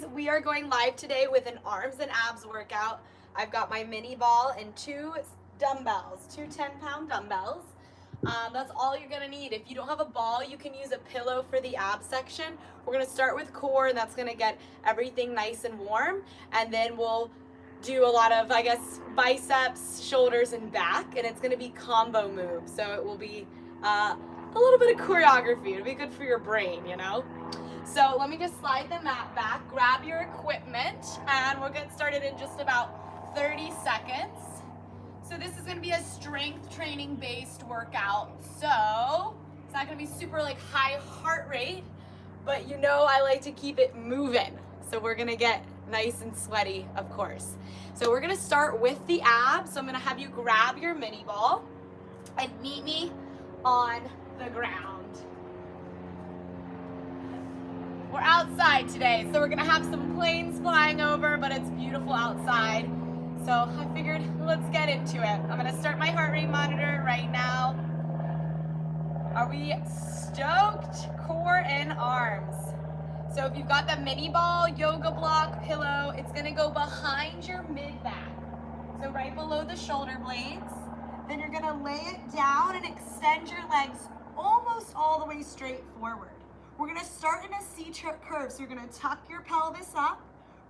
guys, we are going live today with an arms and abs workout. I've got my mini ball and two dumbbells, two 10-pound dumbbells. That's all you're gonna need. If you don't have a ball, you can use a pillow for the ab section. We're gonna start with core, and that's gonna get everything nice and warm. And then we'll do a lot of, I guess, biceps, shoulders, and back. And it's gonna be combo moves. So it will be a little bit of choreography. It'll be good for your brain, you know? So let me just slide the mat back, grab your equipment, and we'll get started in just about 30 seconds. So this is gonna be a strength training based workout. So it's not gonna be super like high heart rate, but you know I like to keep it moving. So we're gonna get nice and sweaty, of course. So we're gonna start with the abs. So I'm gonna have you grab your mini ball and meet me on the ground. We're outside today, so we're gonna have some planes flying over, but it's beautiful outside. So I figured let's get into it. I'm gonna start my heart rate monitor right now. Are we stoked? Core and arms. So if you've got the mini ball, yoga block, pillow, it's gonna go behind your mid back. So right below the shoulder blades. Then you're gonna lay it down and extend your legs almost all the way straight forward. We're gonna start in a C-curve. So you're gonna tuck your pelvis up,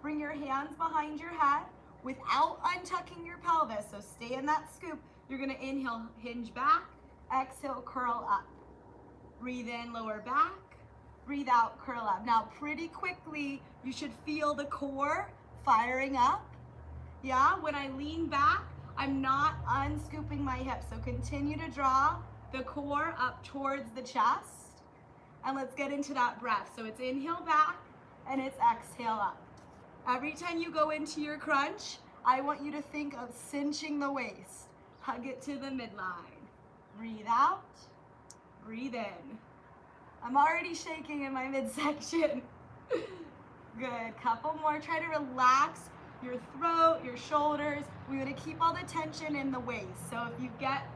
bring your hands behind your head without untucking your pelvis. So stay in that scoop. You're gonna inhale, hinge back, exhale, curl up. Breathe in, lower back, breathe out, curl up. Now pretty quickly, you should feel the core firing up. Yeah, when I lean back, I'm not unscooping my hips. So continue to draw the core up towards the chest. And let's get into that breath. So it's inhale back and it's exhale up. Every time you go into your crunch, I want you to think of cinching the waist. Hug it to the midline. Breathe out, breathe in. I'm already shaking in my midsection. Good, couple more. Try to relax your throat, your shoulders. We want to keep all the tension in the waist. So if you get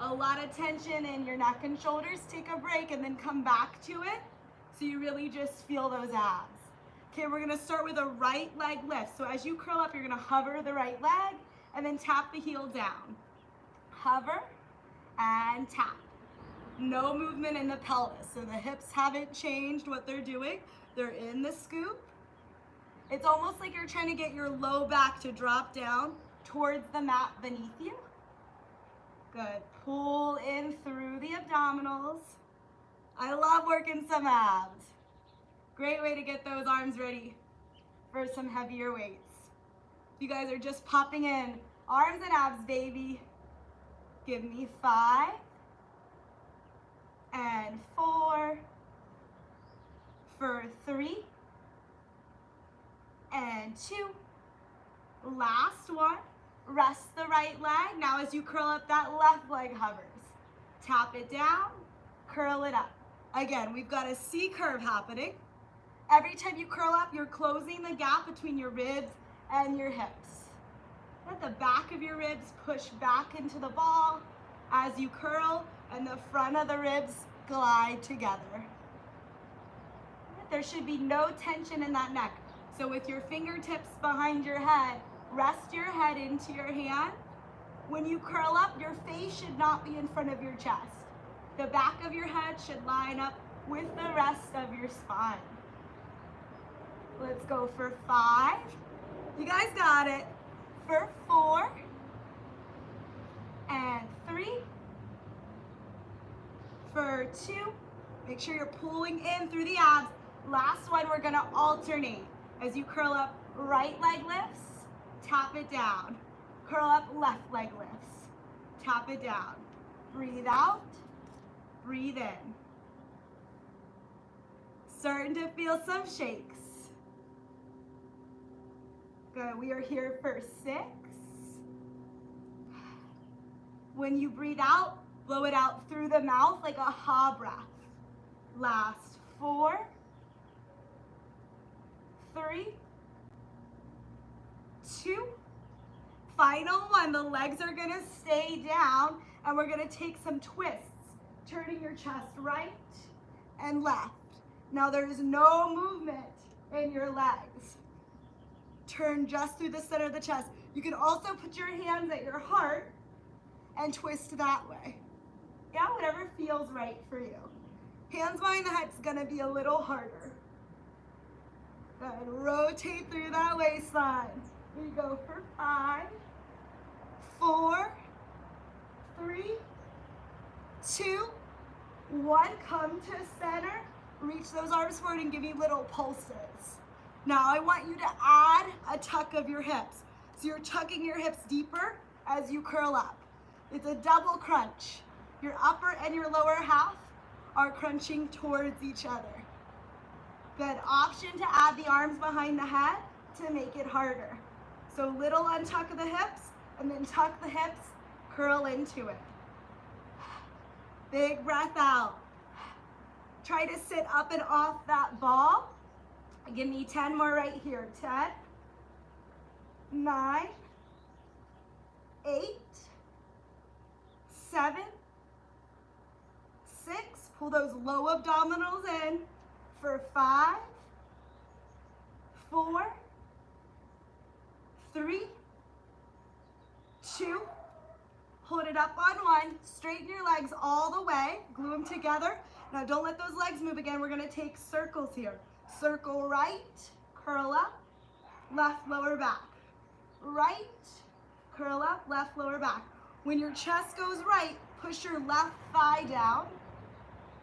a lot of tension in your neck and shoulders, take a break and then come back to it so you really just feel those abs. Okay, we're gonna start with a right leg lift. So as you curl up, you're gonna hover the right leg and then tap the heel down. Hover and tap. No movement in the pelvis. So the hips haven't changed what they're doing. They're in the scoop. It's almost like you're trying to get your low back to drop down towards the mat beneath you. Good. Pull in through the abdominals. I love working some abs. Great way to get those arms ready for some heavier weights. You guys are just popping in. Arms and abs, baby. Give me 5 and 4 for 3 and 2. Last one. Rest the right leg. Now as you curl up, that left leg hovers. Tap it down, curl it up. Again, we've got a C curve happening. Every time you curl up, you're closing the gap between your ribs and your hips. Let the back of your ribs push back into the ball as you curl, and the front of the ribs glide together. There should be no tension in that neck. So with your fingertips behind your head, rest your head into your hand. When you curl up, your face should not be in front of your chest. The back of your head should line up with the rest of your spine. Let's go for 5. You guys got it. For 4 and 3. For 2. Make sure you're pulling in through the abs. Last one, we're gonna alternate. As you curl up, right leg lifts. Tap it down. Curl up, left leg lifts. Tap it down. Breathe out, breathe in. Starting to feel some shakes. Good, we are here for 6. When you breathe out, blow it out through the mouth like a ha breath. Last 4, 3, 2, final one. The legs are gonna stay down and we're gonna take some twists, turning your chest right and left. Now there's no movement in your legs. turn just through the center of the chest. You can also put your hands at your heart and twist that way. Yeah, whatever feels right for you. Hands behind the head's gonna be a little harder. Good, rotate through that waistline. We go for 5, 4, 3, 2, 1. Come to center. Reach those arms forward and give me little pulses. Now I want you to add a tuck of your hips. So you're tucking your hips deeper as you curl up. It's a double crunch. Your upper and your lower half are crunching towards each other. Good option to add the arms behind the head to make it harder. So little untuck of the hips and then tuck the hips, curl into it. Big breath out. Try to sit up and off that ball. Give me 10 more right here. 10, 9, 8, 7, 6. Pull those low abdominals in for 5, 4, 3, 2. Hold it up on 1. Straighten your legs all the way. Glue them together. Now don't let those legs move again. We're going to take circles here. Circle right, curl up, left lower back. Right, curl up, left lower back. When your chest goes right, push your left thigh down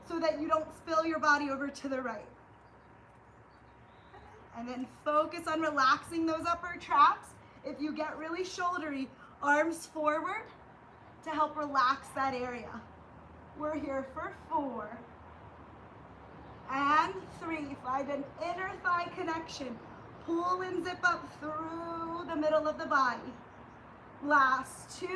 so that you don't spill your body over to the right. And then focus on relaxing those upper traps. If you get really shouldery, arms forward to help relax that area. We're here for 4 and 3. Find an inner thigh connection. Pull and zip up through the middle of the body. Last 2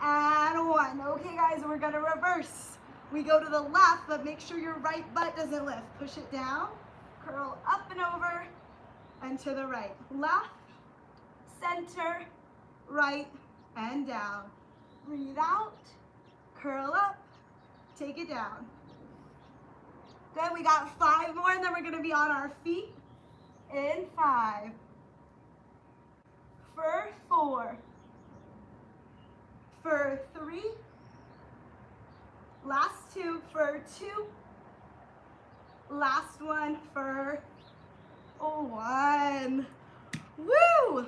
and 1. Okay guys, we're gonna reverse. We go to the left, but make sure your right butt doesn't lift. Push it down, curl up and over, and to the right. Left, center, right, and down. Breathe out, curl up, take it down. Good, we got 5 more, and then we're gonna be on our feet in 5. For 4. For 3. Last 2 for 2. Last one for 1. Woo!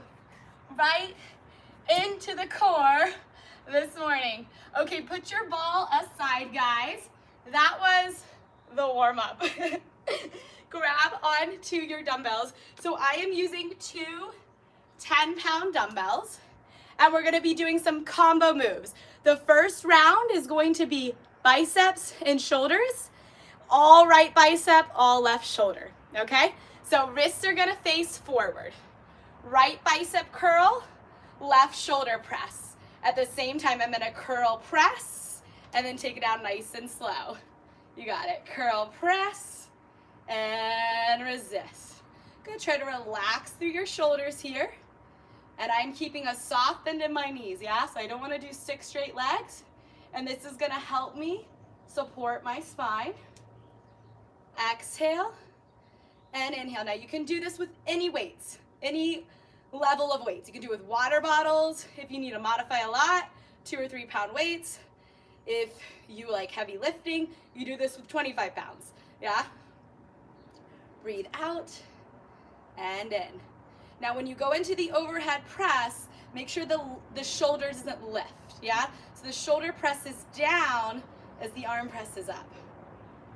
Right into the core this morning. Okay, put your ball aside, guys. That was the warm-up. Grab onto your dumbbells. So I am using 2 10-pound dumbbells, and we're gonna be doing some combo moves. The first round is going to be biceps and shoulders, all right bicep, all left shoulder, okay? So wrists are gonna face forward. Right bicep curl, left shoulder press. At the same time, I'm gonna curl press, and then take it down nice and slow. You got it. Curl, press, and resist. Good. Try to relax through your shoulders here. And I'm keeping a soft bend in my knees, yeah? So I don't want to do 6 straight legs. And this is going to help me support my spine. Exhale and inhale. Now you can do this with any weights, any level of weights. You can do it with water bottles if you need to modify a lot, 2 or 3 pound weights. If you like heavy lifting, you do this with 25 pounds, yeah? Breathe out and in. Now when you go into the overhead press, make sure the shoulder doesn't lift, yeah? So the shoulder presses down as the arm presses up.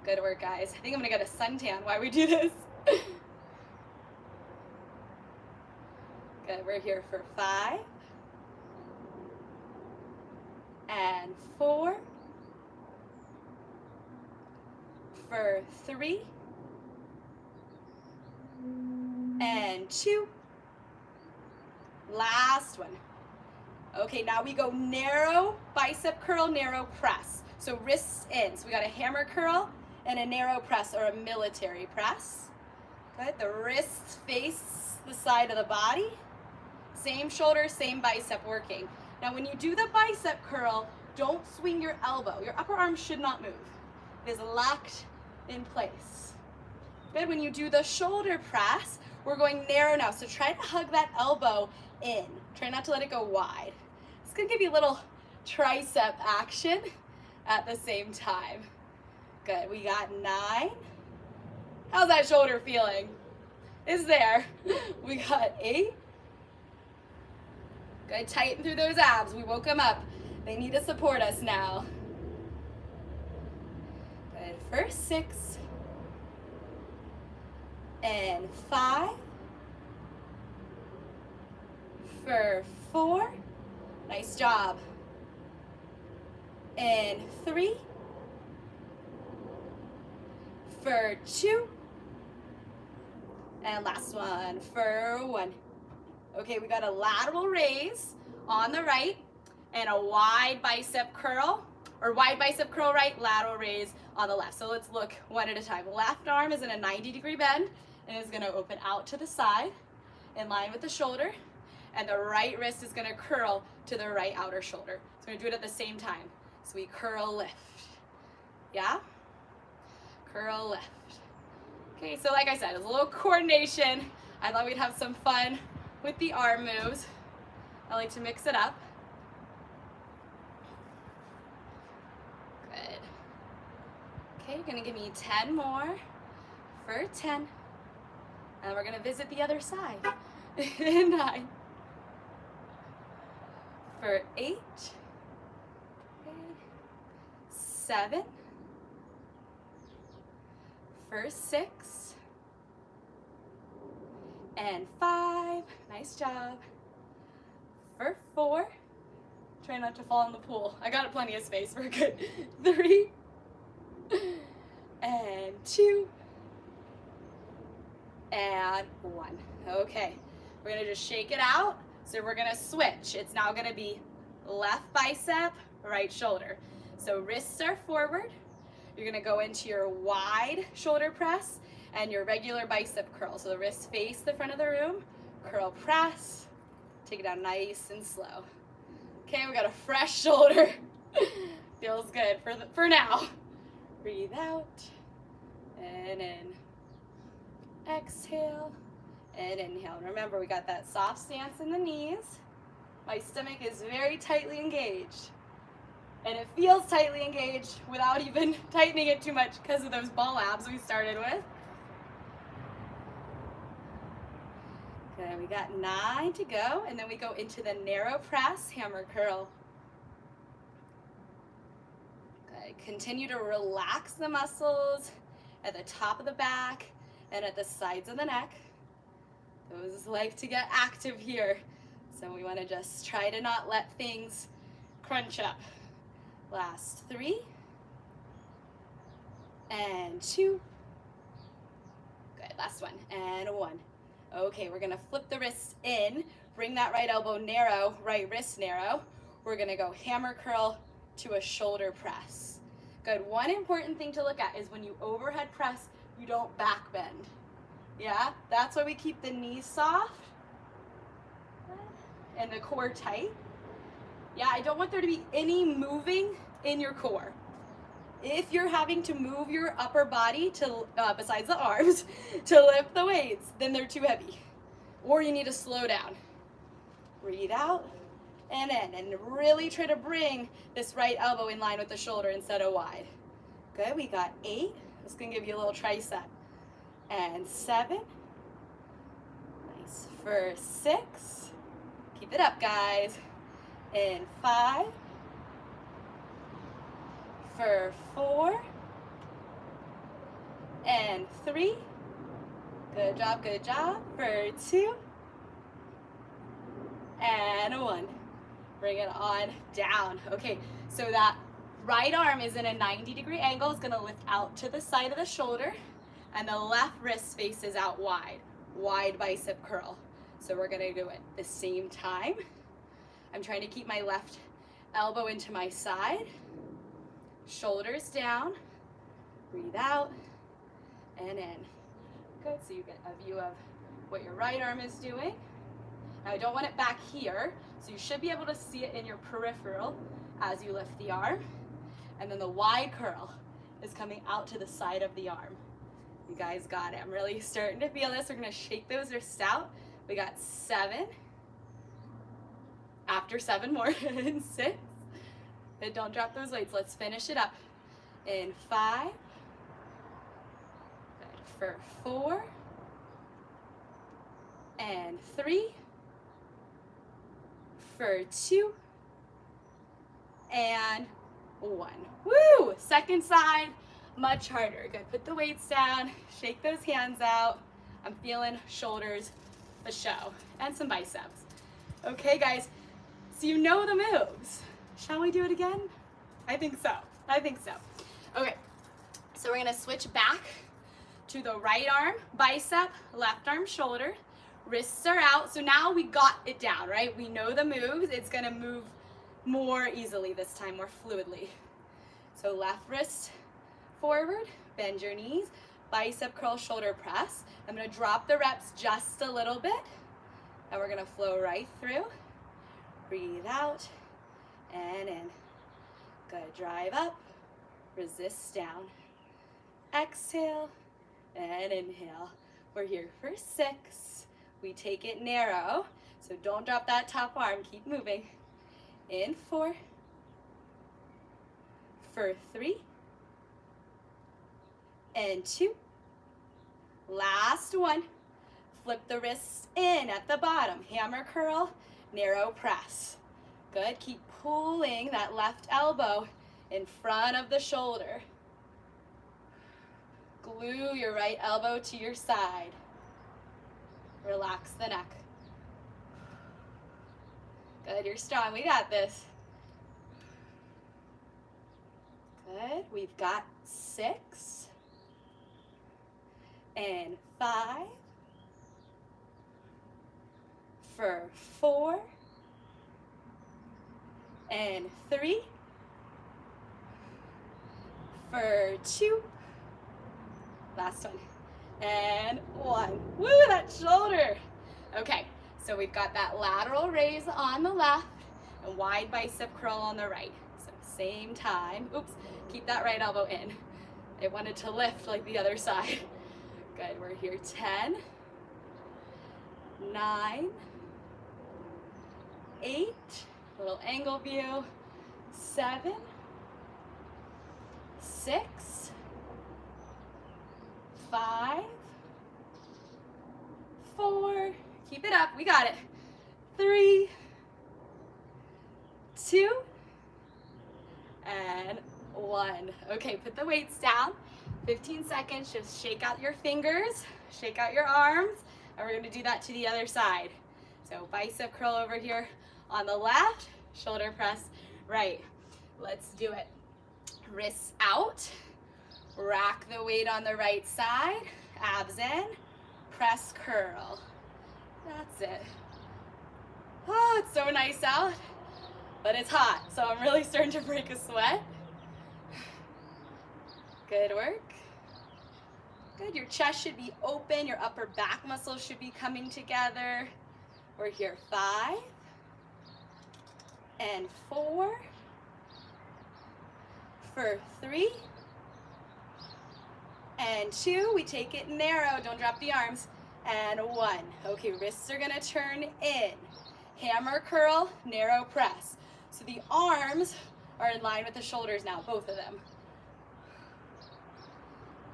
Good work, guys. I think I'm gonna get a suntan while we do this. Good, we're here for 5. And 4, for 3, and 2, last one. Okay, now we go narrow bicep curl, narrow press. So wrists in, so we got a hammer curl and a narrow press or a military press. Good, the wrists face the side of the body. Same shoulder, same bicep working. Now when you do the bicep curl, don't swing your elbow. Your upper arm should not move. It is locked in place. Good, when you do the shoulder press, We're going narrow now, so try to hug that elbow in. Try not to let it go wide. It's gonna give you a little tricep action at the same time. Good, we got 9. How's that shoulder feeling? Is there? We got 8. Good, tighten through those abs. We woke them up. They need to support us now. Good, for 6. And 5. For 4. Nice job. And 3. For 2. And last one for 1. Okay, we got a lateral raise on the right and a wide bicep curl, or wide bicep curl right, lateral raise on the left. So let's look one at a time. Left arm is in a 90-degree bend and is gonna open out to the side in line with the shoulder, and the right wrist is gonna curl to the right outer shoulder. So we're gonna do it at the same time. So we curl, lift. Yeah? Curl, lift. Okay, so like I said, it's a little coordination. I thought we'd have some fun with the arm moves. I like to mix it up. Good. Okay, you're gonna give me 10 more for 10. And we're gonna visit the other side. 9. For 8. Okay. 7. For 6. And 5. Nice job. For 4. Try not to fall in the pool. I got plenty of space. We're good. 3. And 2. And 1. Okay. We're going to just shake it out. So we're going to switch. It's now going to be left bicep, right shoulder. So wrists are forward. You're going to go into your wide shoulder press and your regular bicep curl. So the wrists face the front of the room, curl press, take it down nice and slow. Okay, we got a fresh shoulder. Feels good for now. Breathe out and in. Exhale and inhale. And remember, we got that soft stance in the knees. My stomach is very tightly engaged. And it feels tightly engaged without even tightening it too much because of those ball abs we started with. Good, we got 9 to go, and then we go into the narrow press, hammer curl. Good, continue to relax the muscles at the top of the back and at the sides of the neck. Those like to get active here, so we want to just try to not let things crunch up. Last 3 and 2. Good, last one and 1. Okay, we're gonna flip the wrists in, bring that right elbow narrow, right wrist narrow. We're gonna go hammer curl to a shoulder press. Good, one important thing to look at is when you overhead press, you don't back bend. Yeah, that's why we keep the knees soft and the core tight. Yeah, I don't want there to be any moving in your core. If you're having to move your upper body to, besides the arms, to lift the weights, then they're too heavy. Or you need to slow down. Breathe out and in, and really try to bring this right elbow in line with the shoulder instead of wide. Good, we got 8. This is gonna give you a little tricep. And 7. Nice, for 6. Keep it up, guys. In 5, for 4, and 3. Good job, good job. For 2, and 1. Bring it on down. Okay, so that right arm is in a 90-degree angle. It's gonna lift out to the side of the shoulder, and the left wrist faces out wide. Wide bicep curl. So we're gonna do it the same time. I'm trying to keep my left elbow into my side, shoulders down, breathe out and in. Good, so you get a view of what your right arm is doing. Now I don't want it back here, so you should be able to see it in your peripheral as you lift the arm. And then the wide curl is coming out to the side of the arm. You guys got it. I'm really starting to feel this. We're gonna shake those wrists out. We got 7. After 7 more, in 6. And don't drop those weights. Let's finish it up. In 5. Good. For 4. And 3. For 2. And 1. Woo! Second side, much harder. Good. Put the weights down. Shake those hands out. I'm feeling shoulders for show. And some biceps. Okay, guys. So you know the moves. Shall we do it again? I think so. I think so. Okay. So we're going to switch back to the right arm, bicep, left arm, shoulder. Wrists are out. So now we got it down, right? We know the moves. It's going to move more easily this time, more fluidly. So left wrist forward, bend your knees, bicep curl, shoulder press. I'm going to drop the reps just a little bit, and we're going to flow right through. Breathe out and in. Good. Drive up, resist down. Exhale and inhale. We're here for 6. We take it narrow, so don't drop that top arm. Keep moving. In 4. For 3. And 2. Last 1. Flip the wrists in at the bottom. Hammer curl, narrow press. Good. Keep pulling that left elbow in front of the shoulder. Glue your right elbow to your side. Relax the neck. Good. You're strong. We got this. Good. We've got 6. And 5. For 4. And 3. For 2. Last one. And 1. Woo, that shoulder. Okay, so we've got that lateral raise on the left and wide bicep curl on the right. So same time. Oops, keep that right elbow in. I wanted to lift like the other side. Good, we're here. 10, 9, 8, little angle view, 7, 6, 5, 4, keep it up, we got it, 3, 2, and 1. Okay, put the weights down, 15 seconds, just shake out your fingers, shake out your arms, and we're gonna do that to the other side. So bicep curl over here on the left, shoulder press right. Let's do it. Wrists out, rack the weight on the right side, abs in, press curl. That's it. Oh, it's so nice out, but it's hot, so I'm really starting to break a sweat. Good work. Good, your chest should be open, your upper back muscles should be coming together. We're here, 5, and 4, for 3, and 2, we take it narrow, don't drop the arms, and 1. Okay, wrists are gonna turn in. Hammer curl, narrow press. So the arms are in line with the shoulders now, both of them.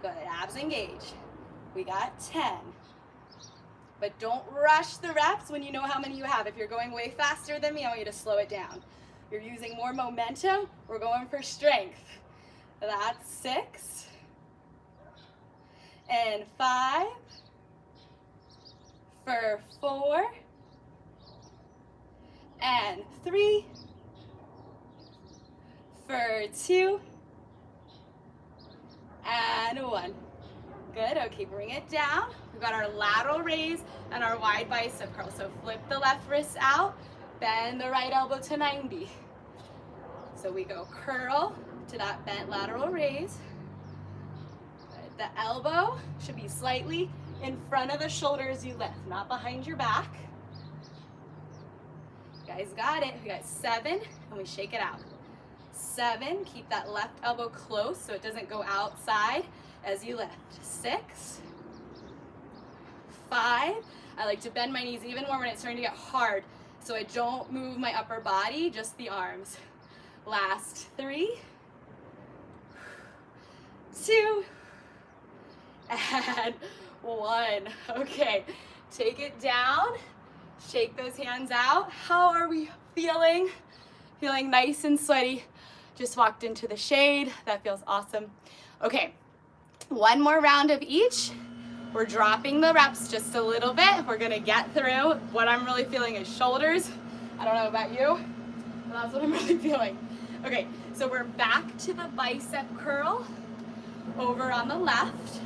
Good, abs engage. We got 10. But don't rush the reps when you know how many you have. If you're going way faster than me, I want you to slow it down. You're using more momentum, we're going for strength. That's 6. And 5. For 4. And 3. For 2. And 1. Good, okay, bring it down. We've got our lateral raise and our wide bicep curl. So flip the left wrist out, bend the right elbow to 90. So we go curl to that bent lateral raise. Good. The elbow should be slightly in front of the shoulder as you lift, not behind your back. You guys got it. We got 7, and we shake it out. 7, keep that left elbow close so it doesn't go outside. as you lift. 6, 5. I like to bend my knees even more when it's starting to get hard, so I don't move my upper body, just the arms. Last 3, 2, and 1. Okay, take it down, shake those hands out. How are we feeling? Feeling nice and sweaty. Just walked into the shade. That feels awesome. Okay, one more round of each. We're dropping the reps just a little bit. We're gonna get through. What I'm really feeling is shoulders. I don't know about you, but that's what I'm really feeling. Okay, so we're back to the bicep curl over on the left,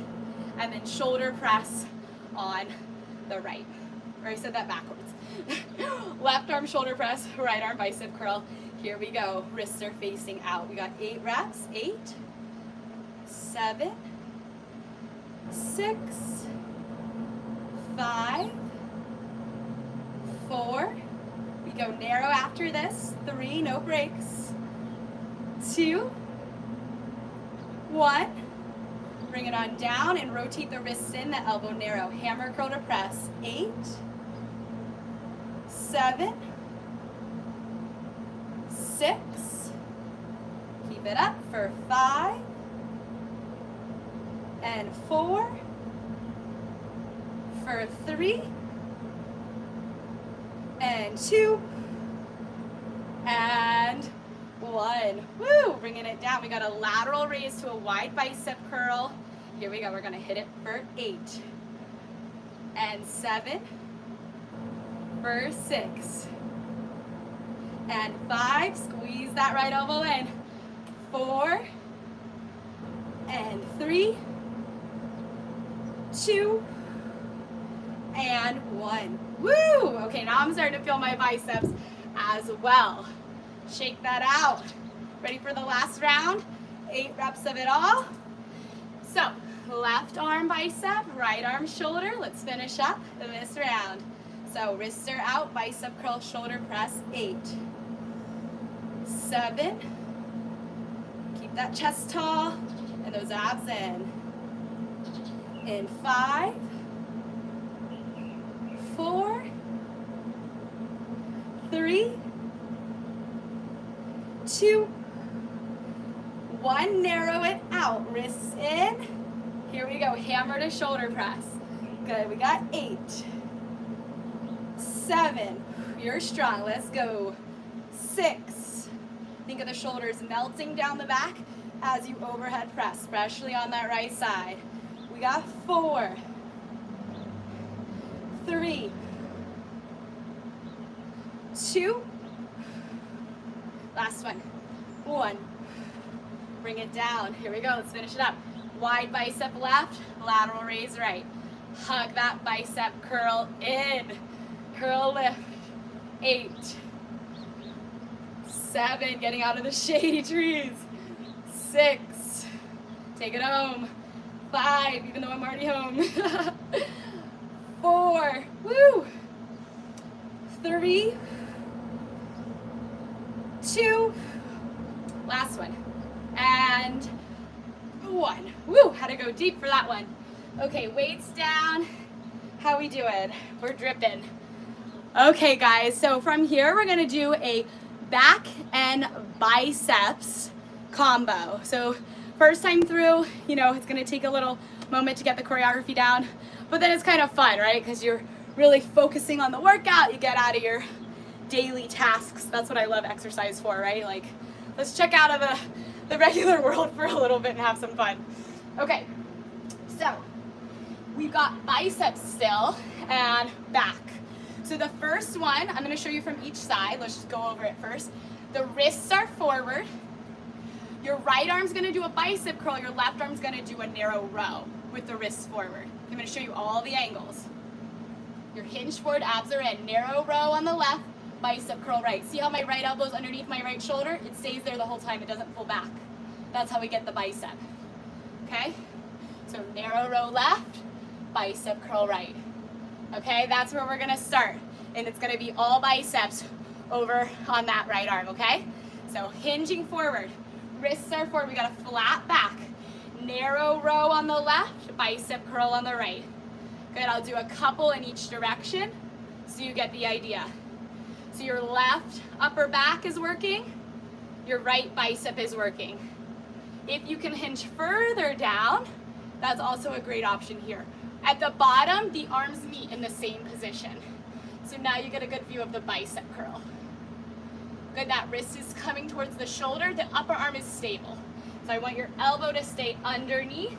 and then shoulder press on the right. Or I said that backwards. Left arm shoulder press, right arm bicep curl. Here we go. Wrists are facing out. We got 8 reps. 8, 7, 6, 5, 4. We go narrow after this. 3, no breaks. 2, 1. Bring it on down and rotate the wrists in, the elbow narrow. Hammer curl to press. 8, 7, 6. Keep it up for 5 and 4 for 3 and 2 and 1. Woo! Bringing it down. We got a lateral raise to a wide bicep curl. Here we go. We're going to hit it for 8 and 7 for 6 and 5. Squeeze that right elbow in. 4 and 3, 2 and 1. Woo! Okay, now I'm starting to feel my biceps as well. Shake that out. Ready for the last round? 8 reps of it all. So, left arm bicep, right arm shoulder. Let's finish up this round. So, wrists are out, bicep curl, shoulder press. 8, 7. Keep that chest tall and those abs in. In 5, 4, 3, 2, 1. Narrow it out. Wrists in. Here we go. Hammer to shoulder press. Good. We got 8, 7. You're strong. Let's go. 6. Think of the shoulders melting down the back as you overhead press, especially on that right side. We got 4, 3, 2. Last one. 1. Bring it down. Here we go. Let's finish it up. Wide bicep left, lateral raise right. Hug that bicep curl in. Curl lift. 8, 7. Getting out of the shady trees. 6. Take it home. 5, even though I'm already home. 4. Woo. 3, 2. Last one. And 1. Woo, had to go deep for that one. Okay, weights down. How we doing? We're dripping. Okay, guys, so from here we're gonna do a back and biceps combo. So first time through, you know, it's gonna take a little moment to get the choreography down, but then it's kind of fun, right? Because you're really focusing on the workout. You get out of your daily tasks. That's what I love exercise for, right? Like, let's check out of the regular world for a little bit and have some fun. Okay, so we've got biceps still and back. So the first one, I'm gonna show you from each side. Let's just go over it first. The wrists are forward. Your right arm's gonna do a bicep curl. Your left arm's gonna do a narrow row with the wrists forward. I'm gonna show you all the angles. Your hinge forward, abs are in. Narrow row on the left, bicep curl right. See how my right elbow's underneath my right shoulder? It stays there the whole time. It doesn't pull back. That's how we get the bicep. Okay? So narrow row left, bicep curl right. Okay? That's where we're gonna start. And it's gonna be all biceps over on that right arm, okay? So hinging forward, wrists are forward. We got a flat back. Narrow row on the left, bicep curl on the right. Good, I'll do a couple in each direction so you get the idea. So your left upper back is working, your right bicep is working. If you can hinge further down, that's also a great option here. At the bottom, the arms meet in the same position. So now you get a good view of the bicep curl. Good, that wrist is coming towards the shoulder, the upper arm is stable. So I want your elbow to stay underneath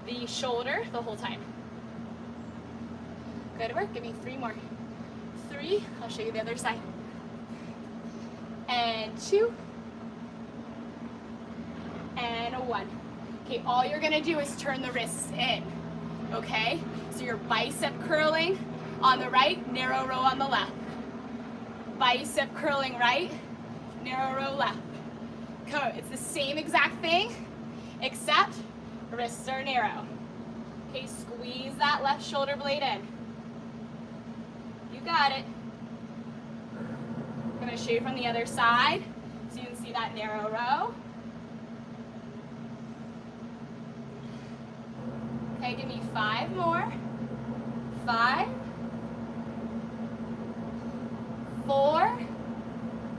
the shoulder the whole time. Good work, give me 3 more. 3, I'll show you the other side. And 2. And 1. Okay, all you're gonna do is turn the wrists in, okay? So you're bicep curling on the right, narrow row on the left. Bicep curling right, narrow row left. Good, it's the same exact thing, except wrists are narrow. Okay, squeeze that left shoulder blade in. You got it. I'm gonna show you from the other side so you can see that narrow row. Okay, give me 5 more. 5. 4.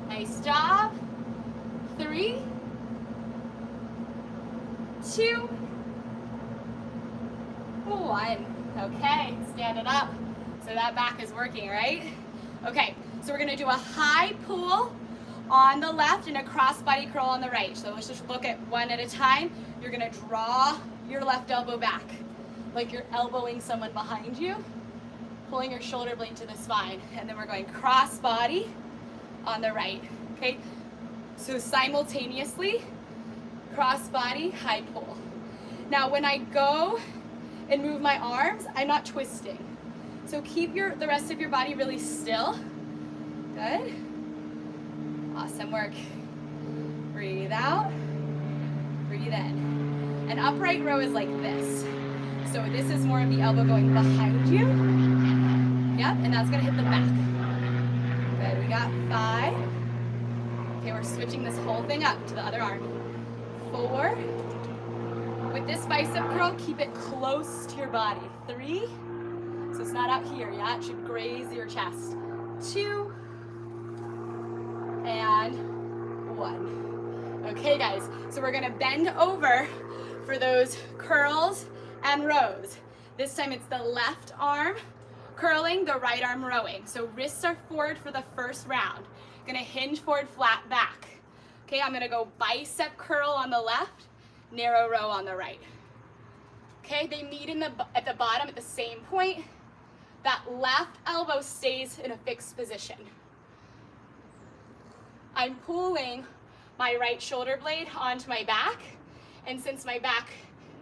Nice job. 3. 2. 1. Okay, stand it up. So that back is working, right? Okay, so we're gonna do a high pull on the left and a cross-body curl on the right. So let's just look at one at a time. You're gonna draw your left elbow back, like you're elbowing someone behind you, pulling your shoulder blade to the spine, and then we're going cross-body on the right, okay? So simultaneously, cross-body, high pull. Now when I go and move my arms, I'm not twisting. So keep the rest of your body really still. Good. Awesome work. Breathe out, breathe in. An upright row is like this. So this is more of the elbow going behind you. Yep, and that's gonna hit the back. Good, we got 5. Okay, we're switching this whole thing up to the other arm. 4. With this bicep curl, keep it close to your body. 3. So it's not out here, yeah? It should graze your chest. 2. And 1. Okay, guys, so we're gonna bend over for those curls and rows. This time it's the left arm curling, the right arm rowing. So wrists are forward for the first round. Gonna hinge forward, flat back. Okay, I'm gonna go bicep curl on the left, narrow row on the right. Okay, they meet at the bottom at the same point. That left elbow stays in a fixed position. I'm pulling my right shoulder blade onto my back, and since my back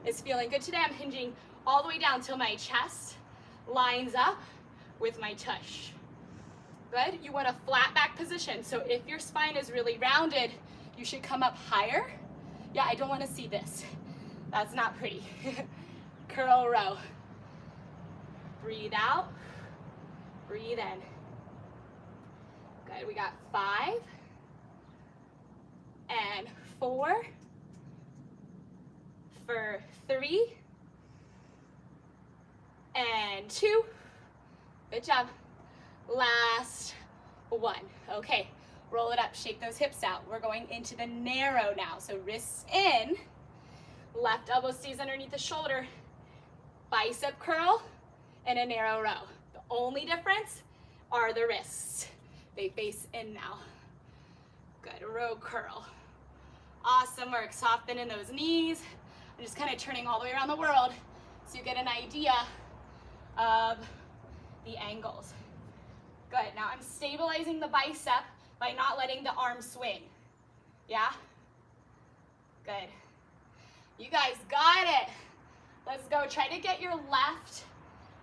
is feeling good today, I'm hinging all the way down till my chest lines up with my tush. Good, you want a flat back position, so if your spine is really rounded, you should come up higher. Yeah, I don't want to see this. That's not pretty. Curl row. Breathe out, breathe in. Good, we got 5 and 4 for 3 and 2. Good job. Last 1. Okay, roll it up, shake those hips out. We're going into the narrow now. So wrists in, left elbow stays underneath the shoulder, bicep curl, and a narrow row. The only difference are the wrists. They face in now. Good, row curl. Awesome work, soften in those knees. I'm just kind of turning all the way around the world so you get an idea of the angles. Good, now I'm stabilizing the bicep by not letting the arm swing. Yeah? Good. You guys got it. Let's go, try to get your left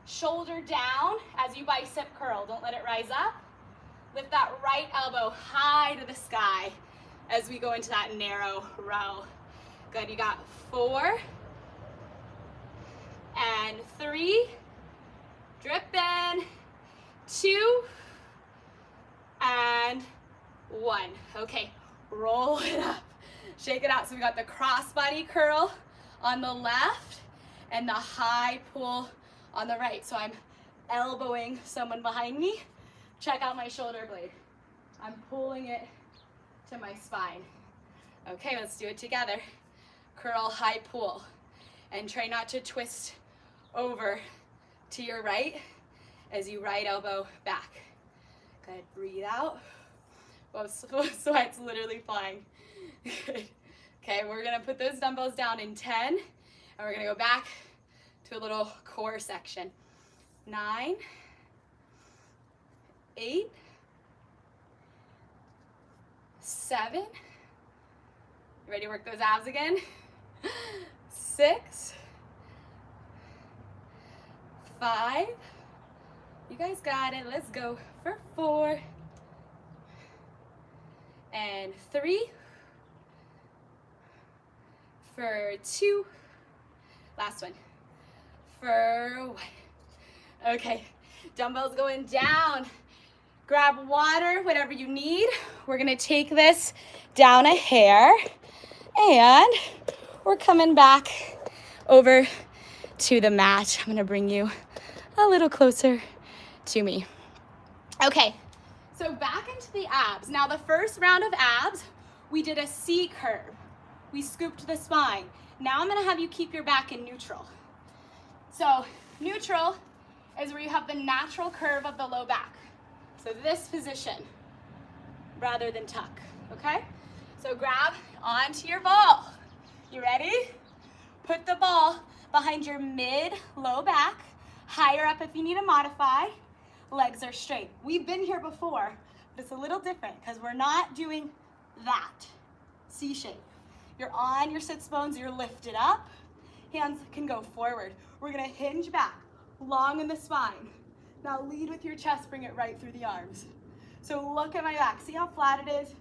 shoulder down as you bicep curl. Don't let it rise up. Lift that right elbow high to the sky as we go into that narrow row. Good, you got 4 and 3. Drip in. 2 and 1. Okay, roll it up. Shake it out. So we got the crossbody curl on the left and the high pull on the right. So I'm elbowing someone behind me. Check out my shoulder blade. I'm pulling it to my spine. Okay, let's do it together. Curl, high pull. And try not to twist over to your right as you right elbow back. Good, breathe out. Whoa, sweat's literally flying. Good. Okay, we're gonna put those dumbbells down in 10, and we're gonna go back to a little core section. 9, 8, 7. You ready to work those abs again? 6, 5. You guys got it. Let's go for 4 and 3 for 2. Last one for 1. Okay, dumbbells going down. Grab water, whatever you need. We're gonna take this down a hair, and we're coming back over to the mat. I'm gonna bring you a little closer to me. Okay, so back into the abs. Now the first round of abs, we did a C curve. We scooped the spine. Now I'm gonna have you keep your back in neutral. So neutral is where you have the natural curve of the low back. So this position rather than tuck, okay? So grab onto your ball. You ready? Put the ball behind your mid-low back, higher up if you need to modify. Legs are straight. We've been here before, but it's a little different because we're not doing that C shape. You're on your sits bones, you're lifted up. Hands can go forward. We're gonna hinge back, long in the spine. Now lead with your chest, bring it right through the arms. So look at my back, see how flat it is?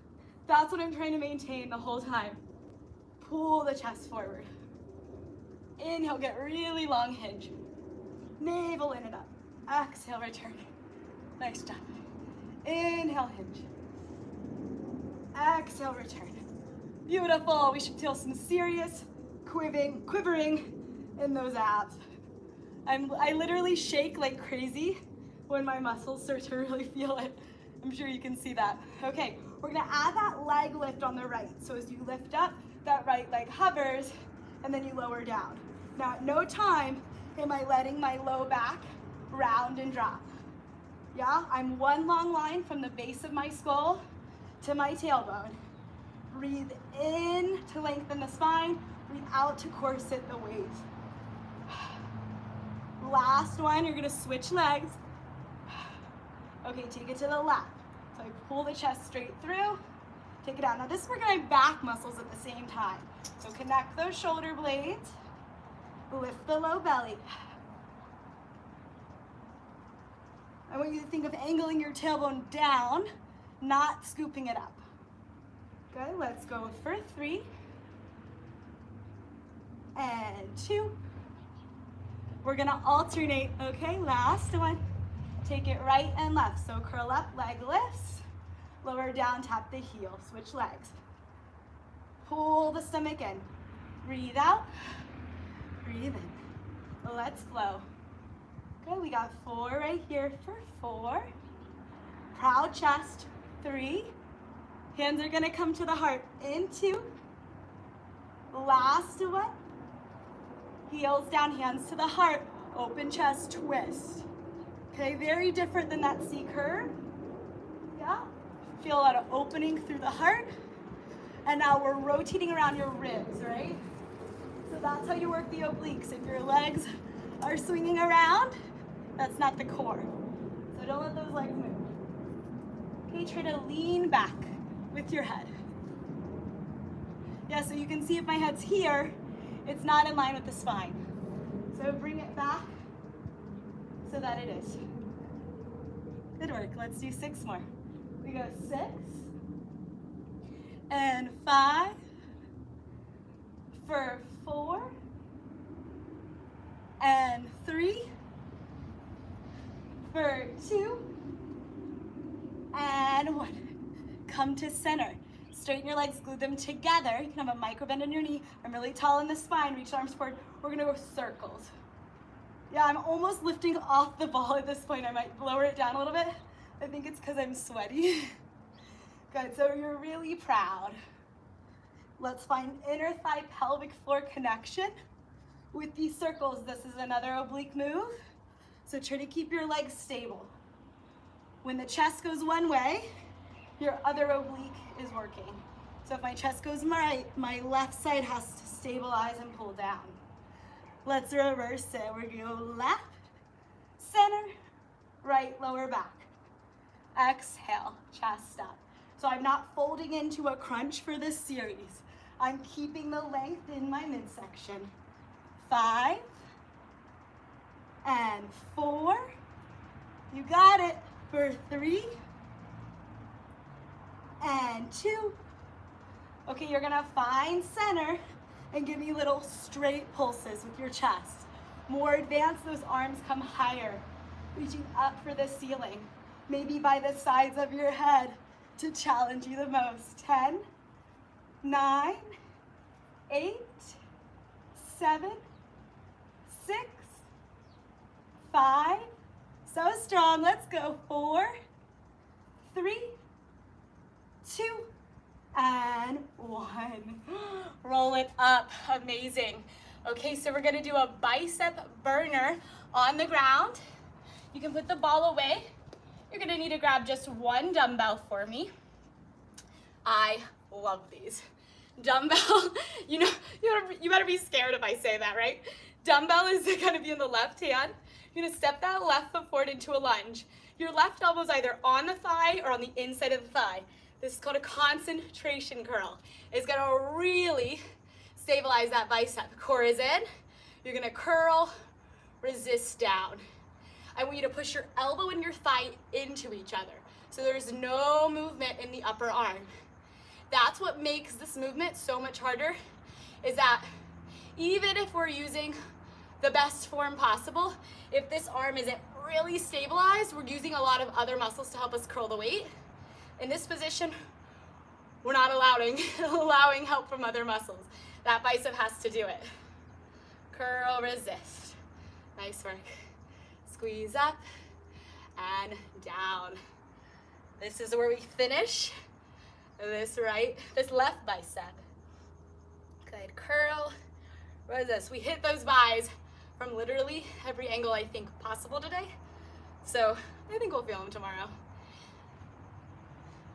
That's what I'm trying to maintain the whole time. Pull the chest forward. Inhale, get really long hinge. Navel in and up. Exhale, return. Nice job. Inhale, hinge. Exhale, return. Beautiful. We should feel some serious quivering in those abs. I literally shake like crazy when my muscles start to really feel it. I'm sure you can see that. Okay, we're gonna add that leg lift on the right. So as you lift up, that right leg hovers, and then you lower down. Now at no time am I letting my low back round and drop. Yeah, I'm one long line from the base of my skull to my tailbone. Breathe in to lengthen the spine, breathe out to corset the waist. Last one, you're gonna switch legs. Okay, take it to the left. So I pull the chest straight through, take it out. Now this is working my back muscles at the same time. So connect those shoulder blades, lift the low belly. I want you to think of angling your tailbone down, not scooping it up. Good, let's go for 3 and 2. We're gonna alternate, okay? Last one. Take it right and left. So curl up, leg lifts, lower down, tap the heel, switch legs. Pull the stomach in. Breathe out, breathe in. Let's flow. Good, we got 4 right here for 4. Proud chest, 3. Hands are gonna come to the heart in 2. Last one. Heels down, hands to the heart. Open chest, twist. Okay, very different than that C curve. Yeah, feel a lot of opening through the heart. And now we're rotating around your ribs, right? So that's how you work the obliques. If your legs are swinging around, that's not the core. So don't let those legs move. Okay, try to lean back with your head. Yeah, so you can see if my head's here, it's not in line with the spine. So bring it back so that it is. Good work. Let's do 6 more. We go 6 and 5 for 4 and 3 for 2 and 1. Come to center. Straighten your legs, glue them together. You can have a micro bend in your knee. I'm really tall in the spine. Reach the arms forward. We're gonna go circles. Yeah, I'm almost lifting off the ball at this point. I might lower it down a little bit. I think it's because I'm sweaty. Good, so you're really proud. Let's find inner thigh pelvic floor connection with these circles. This is another oblique move. So try to keep your legs stable. When the chest goes one way, your other oblique is working. So if my chest goes right, my left side has to stabilize and pull down. Let's reverse it. We're gonna go left, center, right, lower back. Exhale, chest up. So I'm not folding into a crunch for this series. I'm keeping the length in my midsection. 5 and 4. You got it. For 3 and 2. Okay, you're gonna find center and give me little straight pulses with your chest. More advanced, those arms come higher, reaching up for the ceiling, maybe by the sides of your head to challenge you the most. 10, 9, 8, 7, 6, 5, so strong. Let's go. 4, 3, 2, and 1. Roll it up. Amazing. Okay, so we're gonna do a bicep burner on the ground. You can put the ball away. You're gonna need to grab just one dumbbell for me. I love these. Dumbbell, you better be scared if I say that, right? Dumbbell is gonna be in the left hand. You're gonna step that left foot forward into a lunge. Your left elbow is either on the thigh or on the inside of the thigh. This is called a concentration curl. It's gonna really stabilize that bicep. Core is in. You're gonna curl, resist down. I want you to push your elbow and your thigh into each other. So there's no movement in the upper arm. That's what makes this movement so much harder, is that even if we're using the best form possible, if this arm isn't really stabilized, we're using a lot of other muscles to help us curl the weight. In this position, we're not allowing help from other muscles. That bicep has to do it. Curl, resist. Nice work. Squeeze up and down. This is where we finish this left bicep. Good, curl, resist. We hit those bis from literally every angle I think possible today. So I think we'll feel them tomorrow.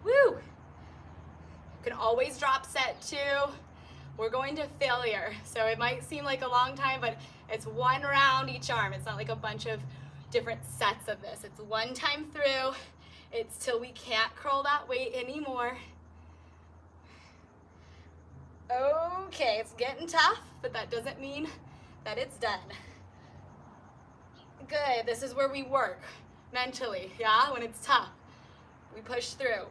Woo! You can always drop set 2. We're going to failure. So it might seem like a long time, but it's one round each arm. It's not like a bunch of different sets of this. It's one time through. It's till we can't curl that weight anymore. Okay, it's getting tough, but that doesn't mean that it's done. Good, this is where we work mentally, yeah? When it's tough, we push through.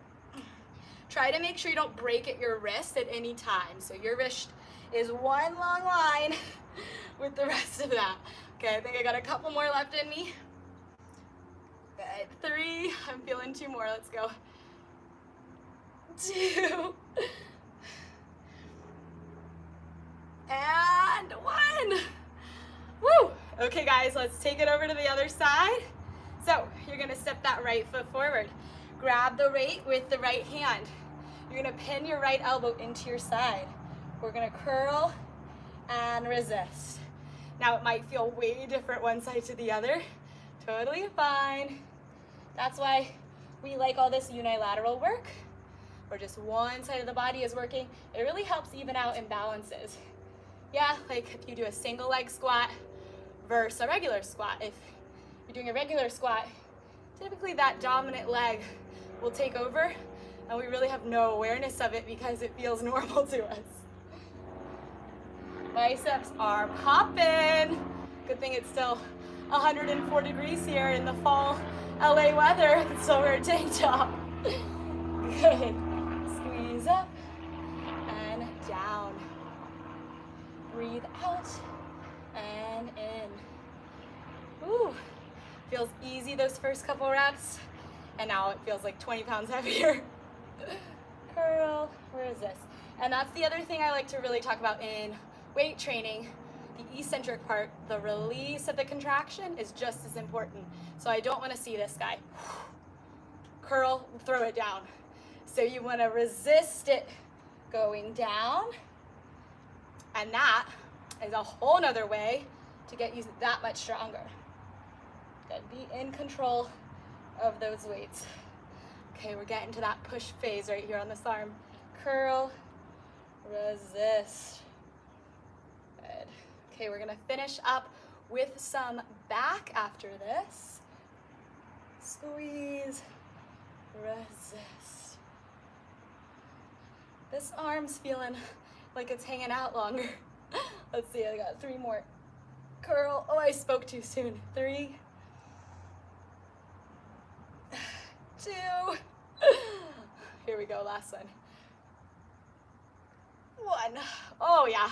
Try to make sure you don't break at your wrist at any time. So your wrist is one long line with the rest of that. Okay, I think I got a couple more left in me. Good, 3, I'm feeling 2 more, let's go. 2, and 1. Woo! Okay guys, let's take it over to the other side. So you're gonna step that right foot forward. Grab the weight with the right hand. You're gonna pin your right elbow into your side. We're gonna curl and resist. Now it might feel way different one side to the other. Totally fine. That's why we like all this unilateral work, where just one side of the body is working. It really helps even out imbalances. Yeah, like if you do a single leg squat versus a regular squat. If you're doing a regular squat, typically that dominant leg will take over and we really have no awareness of it because it feels normal to us. Biceps are popping. Good thing it's still 104 degrees here in the fall LA weather, so we're a tank top. Good. Squeeze up and down. Breathe out and in. Ooh, feels easy those first couple reps, and now it feels like 20 pounds heavier. curl, resist. And that's the other thing I like to really talk about in weight training. The eccentric part, the release of the contraction is just as important. So I don't want to see this guy. Curl, throw it down. So you want to resist it going down. And that is a whole nother way to get you that much stronger. Good, be in control of those weights. Okay, we're getting to that push phase right here on this arm. Curl, resist. Good. Okay, we're gonna finish up with some back after this. Squeeze, resist. This arm's feeling like it's hanging out longer. Let's see, I got 3 more. Curl, oh, I spoke too soon. 3, 2. Here we go, last one. 1. Oh yeah.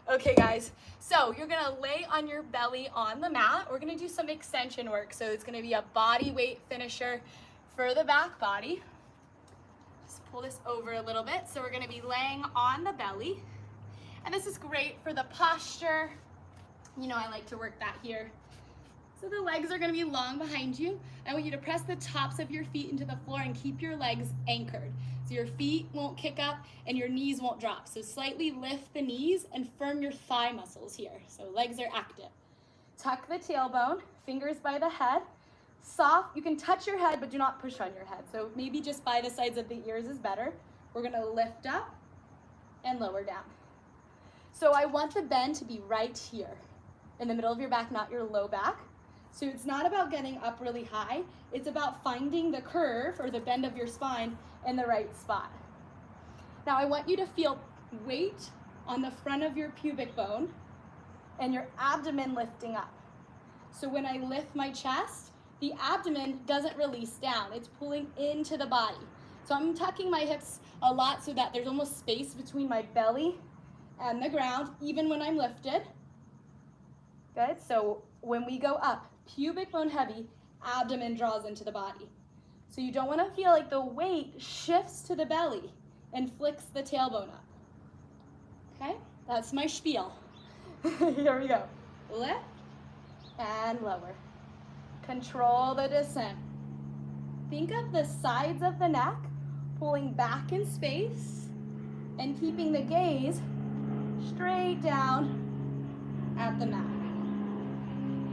Okay guys, so you're gonna lay on your belly on the mat. We're gonna do some extension work. So it's gonna be a body weight finisher for the back body. Just pull this over a little bit. So we're gonna be laying on the belly. And this is great for the posture. You know, I like to work that here. So the legs are gonna be long behind you. I want you to press the tops of your feet into the floor and keep your legs anchored. So your feet won't kick up and your knees won't drop. So slightly lift the knees and firm your thigh muscles here. So legs are active. Tuck the tailbone, fingers by the head. Soft, you can touch your head, but do not push on your head. So maybe just by the sides of the ears is better. We're gonna lift up and lower down. So I want the bend to be right here in the middle of your back, not your low back. So it's not about getting up really high. It's about finding the curve or the bend of your spine in the right spot. Now I want you to feel weight on the front of your pubic bone and your abdomen lifting up. So when I lift my chest, the abdomen doesn't release down. It's pulling into the body. So I'm tucking my hips a lot so that there's almost space between my belly and the ground, even when I'm lifted. Good, so when we go up, pubic bone heavy, abdomen draws into the body. So you don't want to feel like the weight shifts to the belly and flicks the tailbone up. Okay, that's my spiel. Here we go. Lift and lower. Control the descent. Think of the sides of the neck pulling back in space and keeping the gaze straight down at the mat.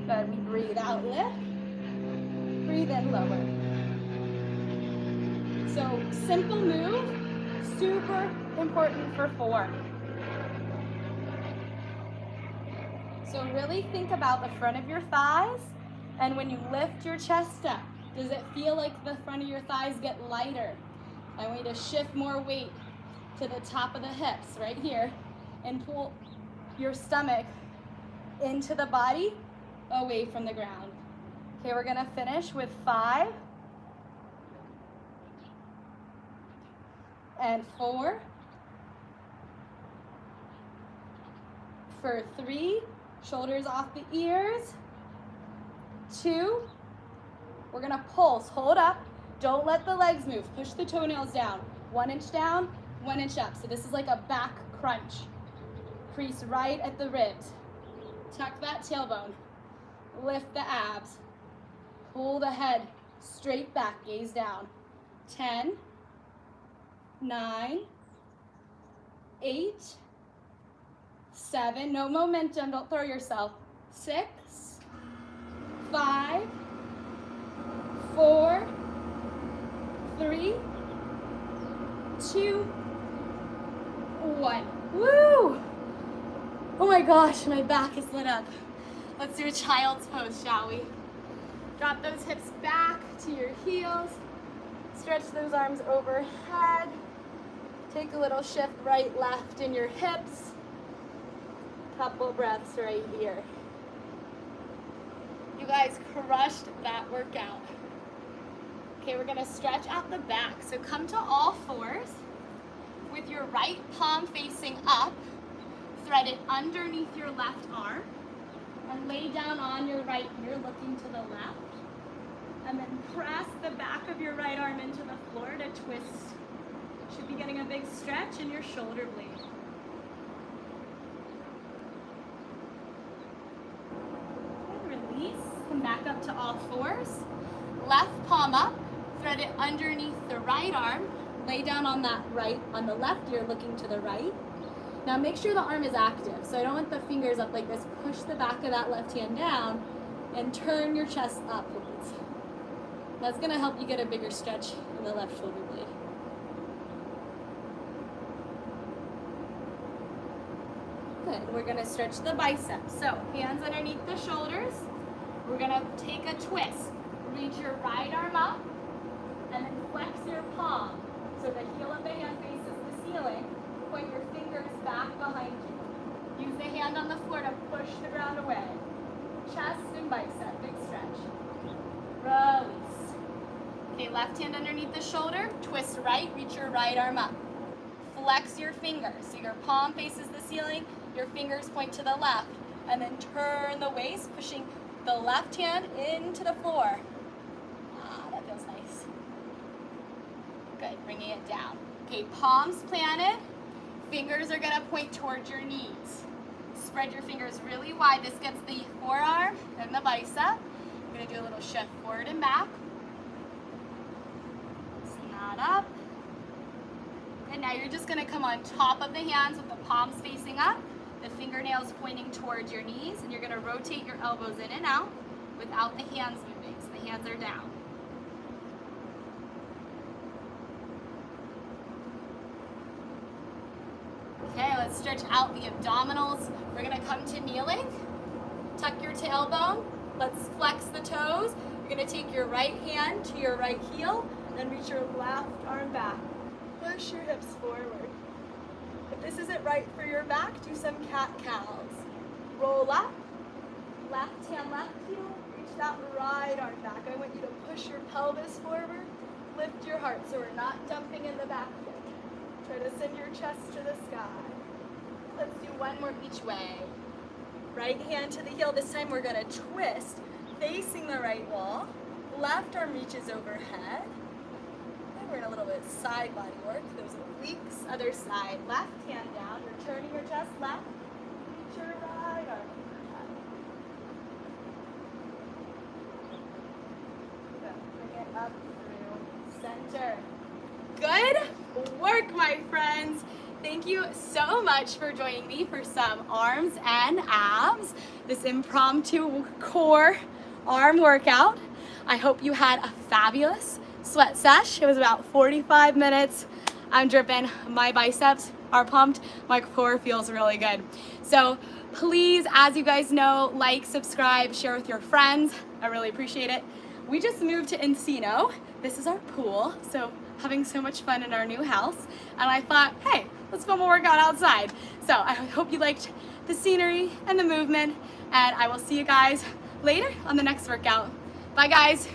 Good, we breathe out, lift. Breathe in, lower. So simple move, super important for form. So really think about the front of your thighs, and when you lift your chest up, does it feel like the front of your thighs get lighter? I want you to shift more weight to the top of the hips right here and pull your stomach into the body, away from the ground. Okay, we're gonna finish with 5 and 4 for 3, shoulders off the ears, 2, we're gonna pulse, hold up, don't let the legs move, push the toenails down, 1 inch down, 1 inch up. So this is like a back crunch. Crease right at the ribs. Tuck that tailbone. Lift the abs. Pull the head straight back, gaze down. 10, 9, 8, 7, no momentum, don't throw yourself. 6, 5, 4, 3, 2, 1. Woo! Oh my gosh, my back is lit up. Let's do a child's pose, shall we? Drop those hips back to your heels. Stretch those arms overhead. Take a little shift right, left in your hips. Couple breaths right here. You guys crushed that workout. Okay, we're gonna stretch out the back. So come to all fours with your right palm facing up. Thread it underneath your left arm and lay down on your right ear looking to the left. And then press the back of your right arm into the floor to twist Should be getting a big stretch in your shoulder blade. And release, come back up to all fours. Left palm up, thread it underneath the right arm. Lay down on that right, on the left ear looking to the right. Now make sure the arm is active. So I don't want the fingers up like this. Push the back of that left hand down and turn your chest upwards. That's gonna help you get a bigger stretch in the left shoulder blade. Good, we're gonna stretch the biceps. So hands underneath the shoulders. We're gonna take a twist. Reach your right arm up and then flex your palm. So the heel of the hand faces the ceiling. Point your fingers back behind you. Use the hand on the floor to push the ground away. Chest and bicep, big stretch. Release. Okay, left hand underneath the shoulder. Twist right, reach your right arm up. Flex your fingers. So your palm faces the ceiling, your fingers point to the left. And then turn the waist, pushing the left hand into the floor. That feels nice. Good, bringing it down. Okay, palms planted. Fingers are gonna point towards your knees. Spread your fingers really wide. This gets the forearm and the bicep. We're gonna do a little shift forward and back. Snot up. And now you're just gonna come on top of the hands with the palms facing up, the fingernails pointing towards your knees, and you're gonna rotate your elbows in and out without the hands moving, so the hands are down. Okay, let's stretch out the abdominals. We're gonna come to kneeling. Tuck your tailbone. Let's flex the toes. You're gonna take your right hand to your right heel and reach your left arm back. Push your hips forward. If this isn't right for your back, do some cat-cows. Roll up, left hand, left heel. Reach that right arm back. I want you to push your pelvis forward. Lift your heart so we're not dumping in the back here. Try to send your chest to the sky. Let's do one more each way. Right hand to the heel. This time we're gonna twist, facing the right wall. Left arm reaches overhead. And we're in a little bit of side body work. Those obliques. Other side. Left hand down. You're turning your chest left. Reach your right arm overhead. Bring it up through center. Good work, my friends. Thank you so much for joining me for some arms and abs, this impromptu core arm workout. I hope you had a fabulous sweat sesh. It was about 45 minutes. I'm dripping. My biceps are pumped. My core feels really good. So please, as you guys know, like, subscribe, share with your friends. I really appreciate it. We just moved to Encino. This is our pool. So having so much fun in our new house, and I thought, hey, let's film a workout outside. So I hope you liked the scenery and the movement, and I will see you guys later on the next workout. Bye guys.